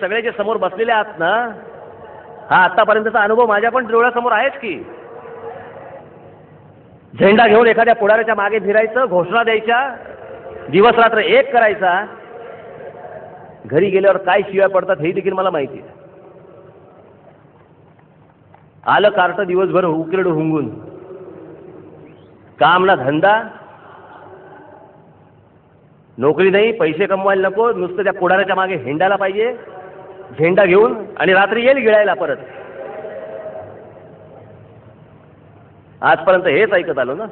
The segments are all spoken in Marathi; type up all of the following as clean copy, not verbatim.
सगळे जे समोर बसलेले आहात ना, हा आतापर्यंतचा अनुभव माझ्या पण डोळ्यासमोर आहेच की. झेंडा घेऊन एखाद्या पुढाऱ्याच्या मागे फिरायचं, घोषणा द्यायच्या, दिवस रात्र एक करायचा. घरी गेल्यावर काय शिव्या पडतात हे देखील मला माहिती आहे. आलं कार्ट दिवसभर उकिरड हुंगून, काम ना धंदा, नोकरी नाही, पैसे कमवायला नको, नुसतं त्या पुढाऱ्याच्या मागे हिंडायला पाहिजे झेंडा घेऊन, आणि रात्री येईल गिळायला परत. आजपर्यंत हेच ऐकत आलो ना.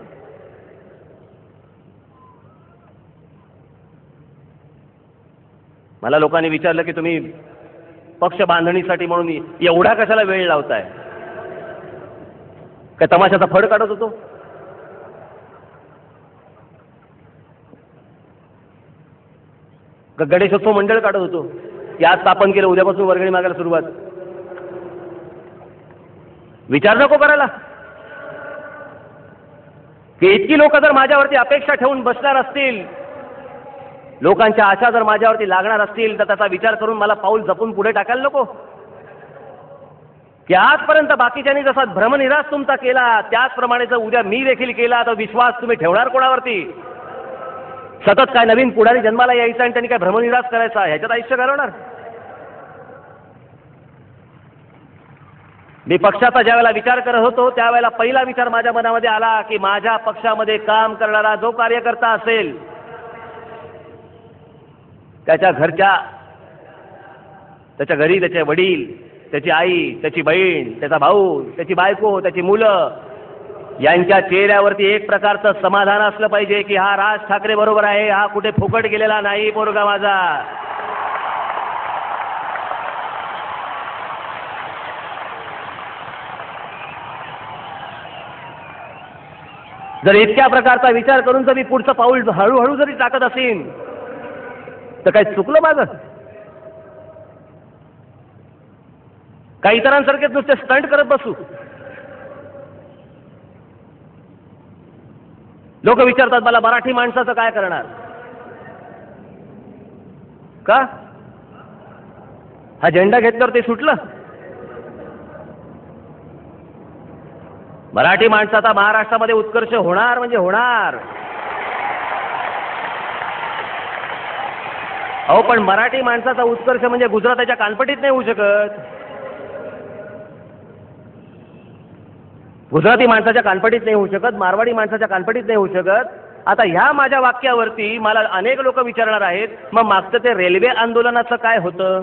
मला लोकांनी विचारलं की तुम्ही पक्ष बांधणीसाठी म्हणून एवढा कशाला वेळ लावताय? काय तमाशाचा फड काढत होतो? का गणेशोत्सव मंडळ काढत होतो की आज स्थापन केलं, उद्यापासून वर्गणी मागायला सुरुवात? विचार नको करायला की इतकी लोक जर माझ्यावरती अपेक्षा ठेवून बसणार असतील, लोकांच्या आशा जर माझ्यावरती लागणार असतील, तर त्याचा विचार करून मला पाऊल जपून पुढे टाकायला नको की आजपर्यंत बाकीच्यांनी जसा भ्रमनिरास तुमचा केला त्याचप्रमाणे जर उद्या मी देखील केला तर विश्वास तुम्ही ठेवणार कोणावरती? सतत काय नवीन पुढारी जन्माला यायचा आणि त्यांनी काय भ्रमनिरास करायचा, ह्याच्यात आयुष्य घालवणार? मी पक्षाचा ज्यावेळेला विचार करत होतो त्यावेळेला पहिला विचार माझ्या मनामध्ये आला की माझ्या पक्षामध्ये काम करणारा जो कार्यकर्ता असेल त्याच्या घरच्या, त्याच्या घरी त्याचे वडील, त्याची आई, त्याची बहीण, त्याचा भाऊ, त्याची बायको, त्याची मुलं, यांच्या चेहऱ्यावरती एक प्रकारचं समाधान असलं पाहिजे की हा राज ठाकरे बरोबर आहे, हा कुठे फुकट गेलेला नाही पोरगा माझा. जर इतक्या प्रकारचा विचार करून जर मी पुढचं पाऊल हळूहळू जरी टाकत असेल तर काय चुकलं माझं? काही इतरांसारखेच नुसते स्टंट करत बसू? लोक विचारतात मला, मराठी माणसाचं काय करणार? का हा झेंडा घेतल्यावर ते सुटलं? मराठी माणसाचा महाराष्ट्रामध्ये उत्कर्ष होणार म्हणजे होणार. अहो पण मराठी माणसाचा उत्कर्ष म्हणजे गुजराताच्या कानपटीत नाही होऊ शकत, गुजराती माणसाच्या कानपटीत नाही होऊ शकत, मारवाडी माणसाच्या कानपटीत नाही होऊ शकत. आता ह्या माझ्या वाक्यावरती मला अनेक लोक विचारणार आहेत, मग मागचं ते रेल्वे आंदोलनाचं काय होतं?